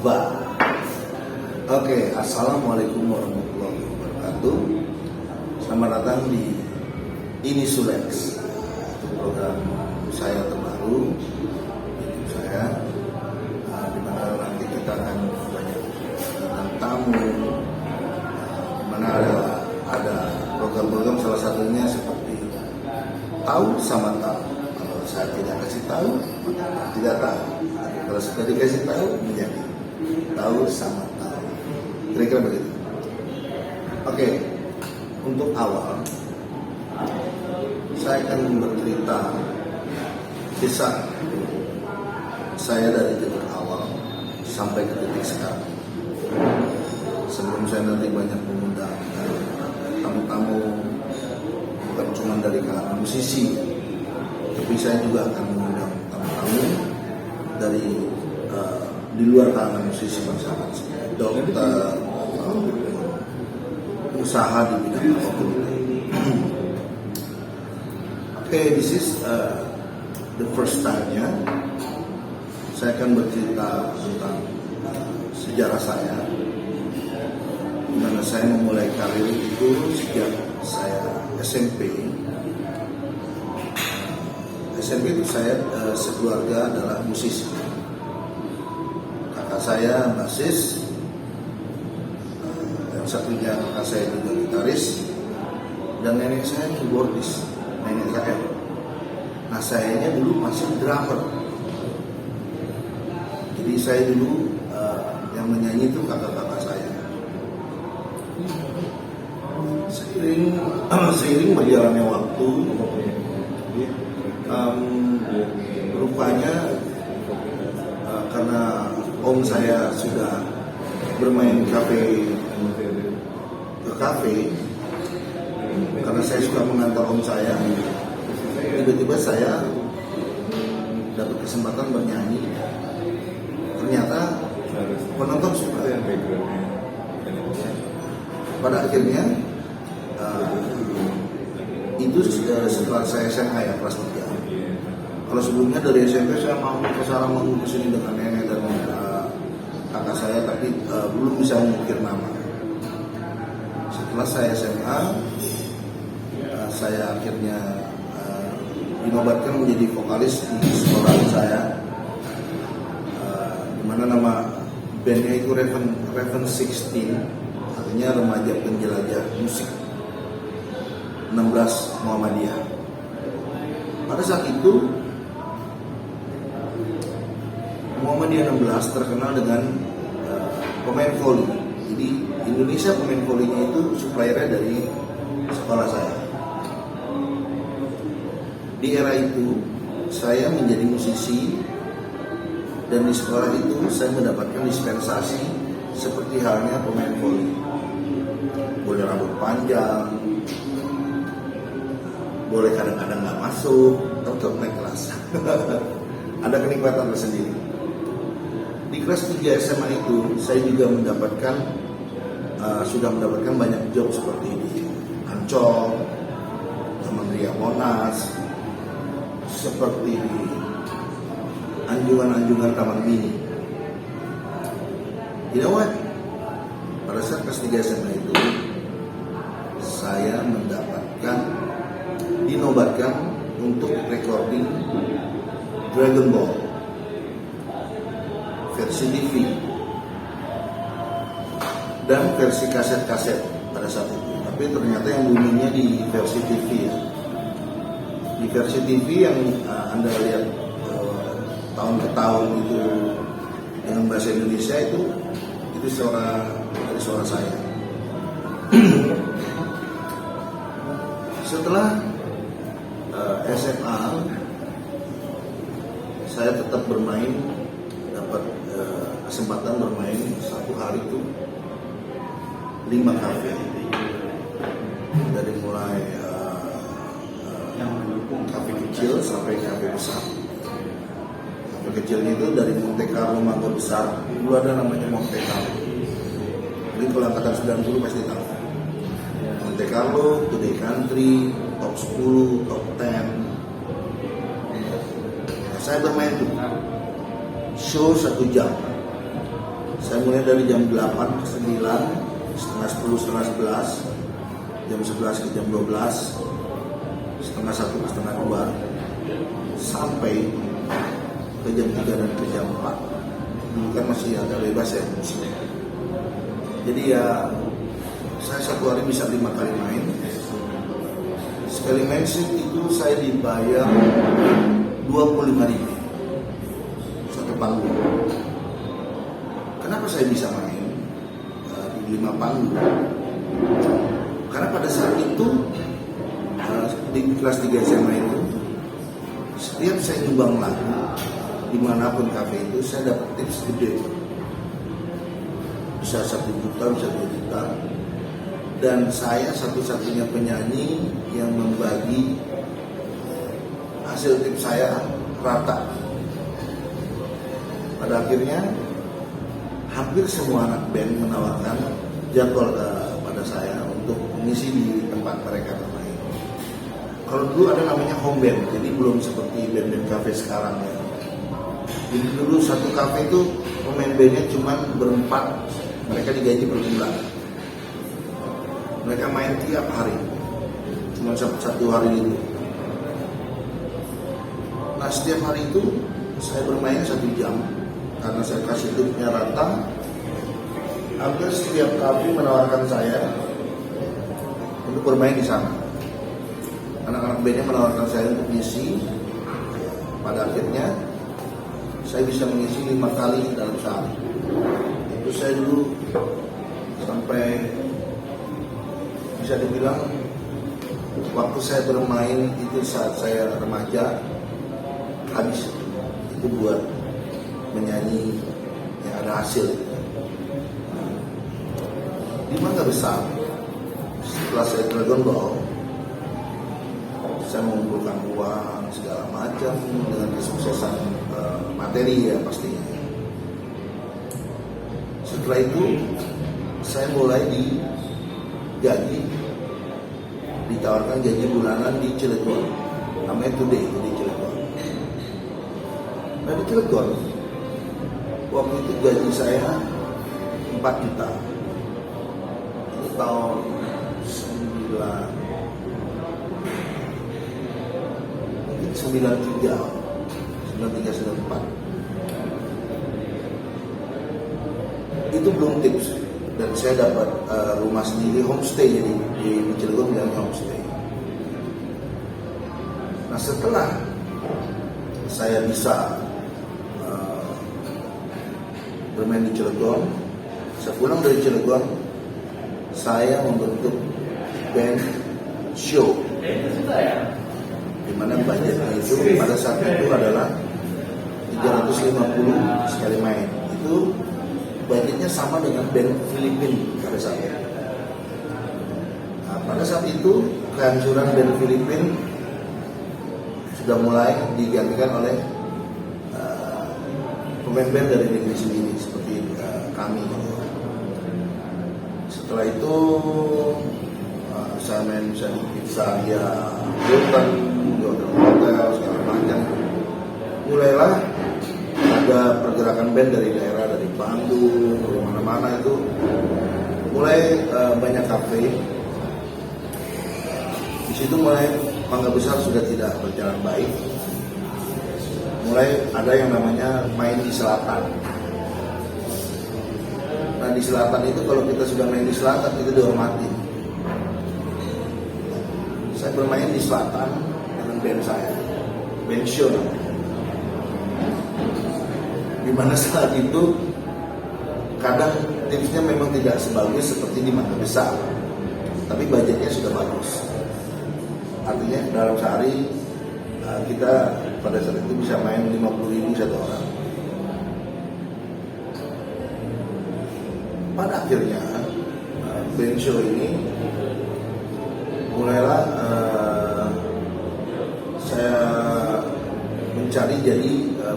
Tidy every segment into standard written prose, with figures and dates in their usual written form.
Ba. Oke, assalamualaikum warahmatullahi wabarakatuh. Selamat datang di Ini Sulex, program saya terbaru, YouTube saya, di mana nanti kita akan banyak tentang tamu, di mana ada program-program salah satunya seperti tahu sama tahu. Kalau saya tidak kasih tahu, maka tidak tahu. Kalau sudah dikasih tahu, menjadi tahu sama tahu. Kira-kira begitu. Oke, untuk awal saya akan bercerita kisah saya dari titik awal sampai ke titik sekarang. Sebelum saya nanti banyak mengundang tamu-tamu, bukan cuma dari kalangan musisi, tapi saya juga akan mengundang tamu-tamu dari di luar kalangan musisi bersama dokter, usaha di bidang apapun. Okay, this is the first time-nya saya akan bercerita tentang sejarah saya, di mana saya memulai karir itu sejak saya SMP. SMP itu saya sekeluarga adalah musisi. Kakak saya basis, yang satunya kakak saya juga gitaris, dan nenek saya keyboardis, nenek saya. Nah, sayanya dulu masih drummer. Jadi saya dulu yang menyanyi itu kakak-kakak saya. Seiring berjalannya waktu, rupanya karena om saya sudah bermain ke kafe, karena saya suka mengantar om saya, tiba-tiba saya dapat kesempatan bernyanyi. Ternyata penonton suka. Pada akhirnya itu setelah saya SMA ya, kelas 3. Kalau sebelumnya dari SMP saya mau ke sini dengan nenek dan kakak saya, tapi belum bisa mengukir nama. Setelah saya SMA, saya akhirnya dinobatkan menjadi vokalis di sekolah saya, di mana nama bandnya itu Raven 16, artinya remaja penjelajah musik 16 Muhammadiyah. Pada saat itu Muhammadiyah 16 terkenal dengan pemain voli. Jadi Indonesia pemain volinya itu suppliernya dari sekolah saya. Di era itu saya menjadi musisi, dan di sekolah itu saya mendapatkan dispensasi seperti halnya pemain voli. Boleh rambut panjang, boleh kadang-kadang nggak masuk, tetap naik kelas. Ada kenikmatan tersendiri. Di kelas 3 SMA itu saya juga sudah mendapatkan banyak job seperti di Ancol, Taman Ria Monas, seperti di anjungan-anjungan Taman Mini. You know what? Pada saat kelas 3 SMA itu saya dinobatkan untuk recording Dragon Ball versi TV dan versi kaset-kaset pada saat itu. Tapi ternyata yang boomingnya di versi TV ya. Di versi TV yang Anda lihat tahun ke tahun itu dengan bahasa Indonesia itu suara saya. Setelah SMA saya tetap bermain, dapat kesempatan bermain satu hari itu 5 kafe, dari mulai kafe kecil sampai kafe besar. Kafe kecilnya itu dari Monte Carlo Mangga Besar, dulu ada namanya Monte Carlo. Jadi kalau angkatan 90 pasti tahu. Monte Carlo, Today Country, top 10, top 10. Saya bermain tuh show 1 jam. Saya mulai dari jam 8 ke 9, setengah 10, setengah 11, jam 11 ke jam 12, setengah 1 ke setengah 2, sampai ke jam 3 dan ke jam 4. Dulu kan masih agak bebas ya musiknya. Jadi ya saya satu hari bisa 5 kali main. Sekali main shift itu saya dibayar 25.000 satu panggung. Kenapa saya bisa main di 5 panggung? Karena pada saat itu di kelas 3 SMA itu, setiap saya nyumbang lagu dimanapun kafe itu, saya dapat tips gede, bisa 1 juta, bisa 2 juta. Dan saya satu-satunya penyanyi yang membagi hasil tips saya rata. Pada akhirnya hampir semua anak band menawarkan jadwal kepada saya untuk mengisi di tempat mereka bermain. Kalau dulu ada namanya home band, jadi belum seperti band-band kafe sekarang ya. Jadi dulu satu kafe itu pemain bandnya cuma berempat, mereka digaji per bulan. Mereka main tiap hari, cuma satu hari itu. Nah setiap hari itu saya bermain 1 jam, karena saya kasih tipnya rata. Hampir setiap kafe menawarkan saya untuk bermain di sana. Anak-anak bandnya menawarkan saya untuk mengisi. Pada akhirnya saya bisa mengisi 5 kali dalam sehari. Itu saya dulu sampai bisa dibilang waktu saya bermain itu saat saya remaja habis itu buat menyanyi yang ada hasil. Di Mangga Besar setelah saya Dragon Ball, saya mengumpulkan uang segala macam dengan kesuksesan materi ya pastinya. Setelah itu saya mulai ditawarkan gaji bulanan di Cilegon, namanya Today di Cilegon. Nah di Cilegon waktu itu gaji saya 4 juta. Ini tahun 93, 94. Itu belum tips. Dan saya dapat rumah sendiri, homestay, jadi di Cilegon bilangnya homestay. Nah setelah saya bisa bermain di Cilegon, saya pulang dari Cilegon, saya membentuk band show, di mana budgetnya itu pada saat itu adalah 350 sekali main. Itu budgetnya sama dengan band Filipina pada saat itu. Nah, pada saat itu kehancuran band Filipina sudah mulai digantikan oleh pemain band dari negeri sendiri seperti kami. Setelah itu saya main di Pizzaria, Hilton, di hotel segala macam. Mulailah ada pergerakan band dari daerah, dari Bandung, dari mana-mana itu. Mulai banyak kafe. Di situ mulai Mangga Besar sudah tidak berjalan baik. Mulai ada yang namanya main di selatan. Nah di selatan itu kalau kita sudah main di selatan itu dihormati. Saya bermain di selatan dengan band saya, band show. Di mana saat itu kadang tipsnya memang tidak sebagus seperti di Mangga Besar, tapi budgetnya sudah bagus. Artinya dalam sehari kita pada saat itu bisa main 50.000 satu orang. Pada akhirnya band show ini mulailah saya mencari jadi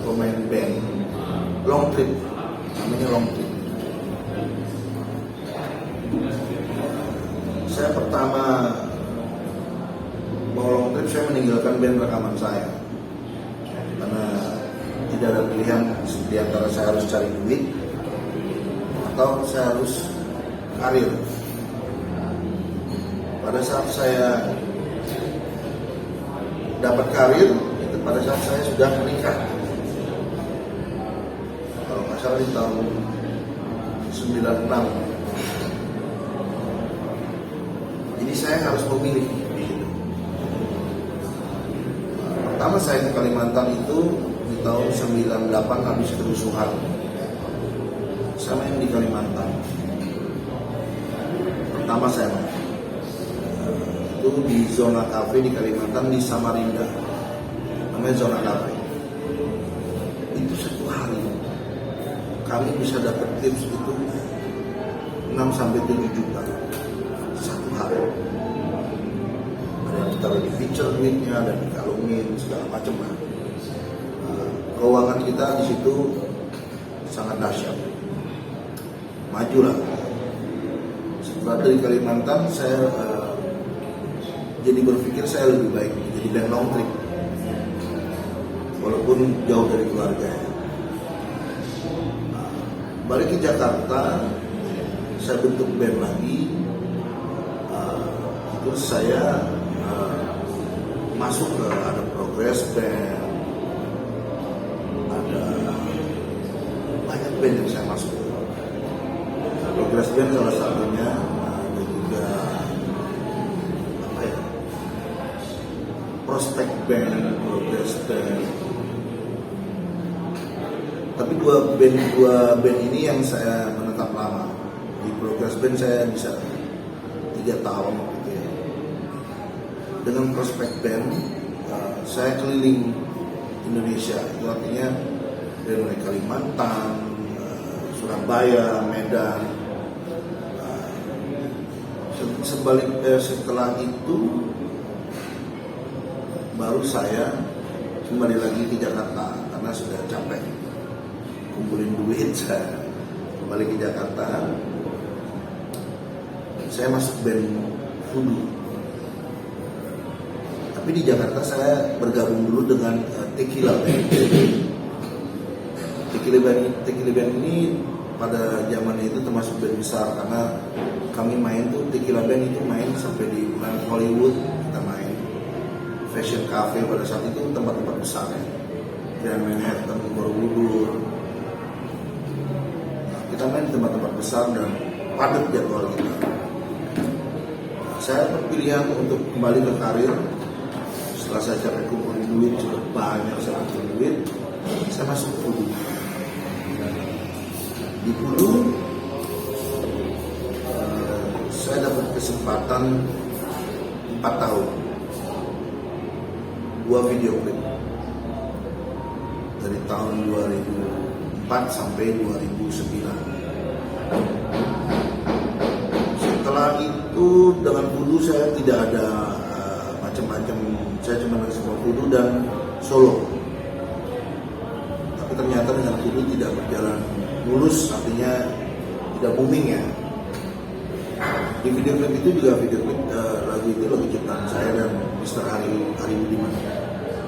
pemain band long trip, namanya long trip. Saya pertama mau long trip, saya meninggalkan band rekaman saya karena tidak ada pilihan di antara saya harus cari duit atau saya harus karir. Pada saat saya dapat karir, itu pada saat saya sudah menikah. Kalau nggak salah di tahun 96. Jadi saya harus memilih. Pertama saya ke Kalimantan itu di tahun 98 habis kerusuhan. Saya main di Kalimantan. Pertama saya main itu di zona kafe di Kalimantan di Samarinda, namanya zona kafe. Itu satu hari kami bisa dapat tips itu 6-7 juta satu hari. Ada yang ditaruh di voucher duitnya, ada yang dikalungin segala macam lah. Keuangan kita di situ sangat dahsyat. Maju lah. Setelah dari Kalimantan saya jadi berpikir saya lebih baik jadi band long trip, walaupun jauh dari keluarga. Balik ke Jakarta, saya bentuk band lagi. Itu saya masuk ke ada progress band, ada banyak band yang saya masuk. Progress band salah satunya, ada juga apa ya, prospect band, progress band. Tapi dua band ini yang saya menetap lama. Di progress band saya bisa 3 tahun gitu ya. Dengan prospect band saya keliling Indonesia. Itu artinya dari mulai Kalimantan, Surabaya, Medan. Setelah itu baru saya kembali lagi ke Jakarta karena sudah capek kumpulin duit. Saya kembali ke Jakarta. Saya masuk band Voodoo. Tapi di Jakarta saya bergabung dulu dengan Tequila Band. Tequila Band ini pada zaman itu termasuk band besar karena kami main tuh Tequila Band itu main sampai di Hollywood, kita main Fashion Cafe pada saat itu tempat-tempat besar ya, Grand Manhattan, Borobudur. Kita main di tempat-tempat besar dan padat jadwal kita. Saya berpilihan untuk kembali ke karir. Setelah saya capek kumpulin duit, sudah banyak saya kumpulin duit, saya masuk ke Voodoo. Di Voodoo saya dapat kesempatan 4 tahun 2 video klip dari tahun 2004 sampai 2009. Setelah itu dengan Voodoo saya tidak ada macam-macam, saya cuma ada sebuah Voodoo dan solo. Tapi ternyata dengan Voodoo tidak berjalan mulus, artinya tidak booming ya. Di video klip itu juga lagu itu lagu ciptaan saya dan Mr. Hari Budiman.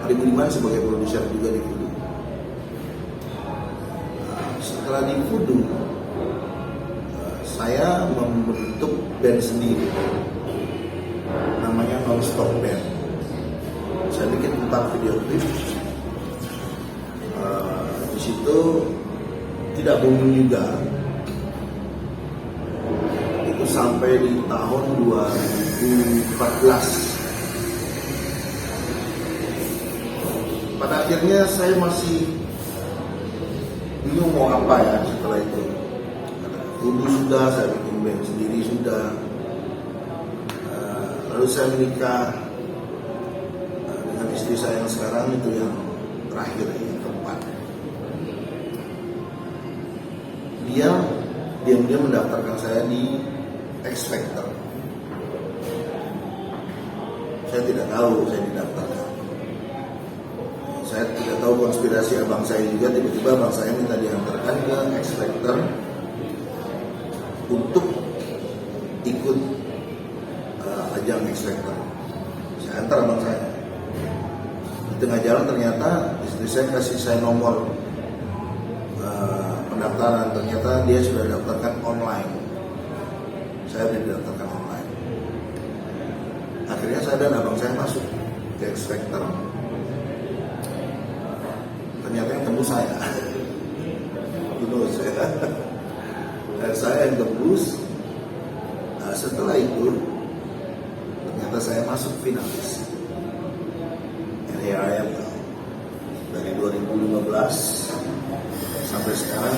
Hari Budiman sebagai produser juga di Voodoo. Setelah di Voodoo, saya membentuk band sendiri, namanya Non-Stop Band. Saya bikin 4 video klip. Di situ tidak booming juga. Itu sampai di tahun 2014. Pada akhirnya saya masih bingung mau apa ya setelah itu. Dulu sudah, saya bikin band sendiri sudah. Lalu saya menikah dengan istri saya yang sekarang, itu yang terakhir, yang keempat. Dia diam-diam mendaftarkan saya di X Factor. Saya tidak tahu saya didaftarkan. Saya tidak tahu konspirasi abang saya juga, tiba-tiba abang saya minta diantarkan ke X Factor untuk ikut ajang X Factor. Saya antar abang saya. Di tengah jalan ternyata istri saya kasih saya nomor pendaftaran, ternyata dia sudah daftarkan online. Saya didaftarkan online. Akhirnya saya dan abang saya masuk ke X Factor. Ternyata yang tembus saya. Dan saya yang tembus. Nah, setelah itu ternyata saya masuk finalis. And here I am now. Dari 2015 sampai sekarang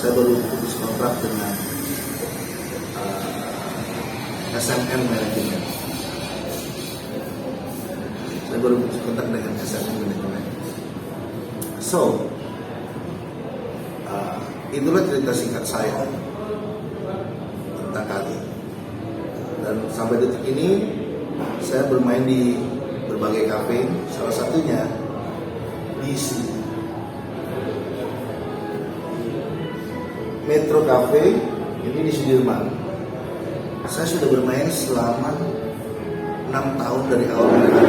saya baru putus kontrak dengan SMN Management. Saya baru putus kontrak dengan SMN Management. So, itulah cerita singkat saya tentang kali. Dan sampai detik ini saya bermain di berbagai kafe, salah satunya di Metro Cafe ini di Sudirman. Saya sudah bermain selama 6 tahun dari awal mereka.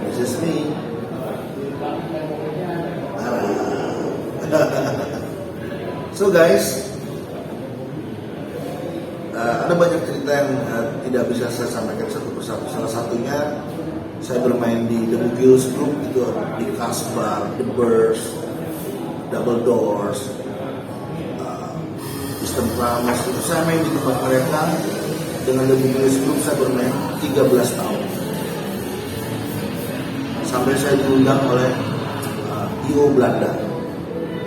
This is me. So guys, ada banyak cerita yang tidak bisa saya sampaikan satu persatu. Salah satunya saya bermain di The Bugles Group, itu di Kasbar, The Burst, Double Doors, System Promise. Itu saya main di tempat mereka dengan The Bugles Group. Saya bermain 13 tahun sampai saya diundang oleh IO Belanda.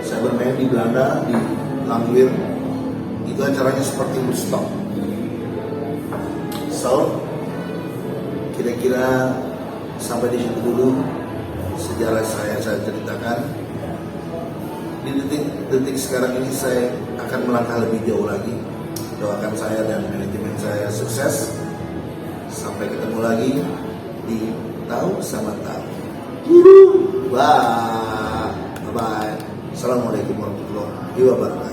Saya bermain di Belanda, di Langwir. Itu acaranya seperti Woodstock. So, kira-kira sampai di situ dulu sejarah saya ceritakan. Di detik sekarang ini saya akan melangkah lebih jauh lagi. Doakan saya dan manajemen saya sukses. Sampai ketemu lagi di Tahu Sama Tahu. Bye. Bye-bye. Assalamualaikum warahmatullahi wabarakatuh.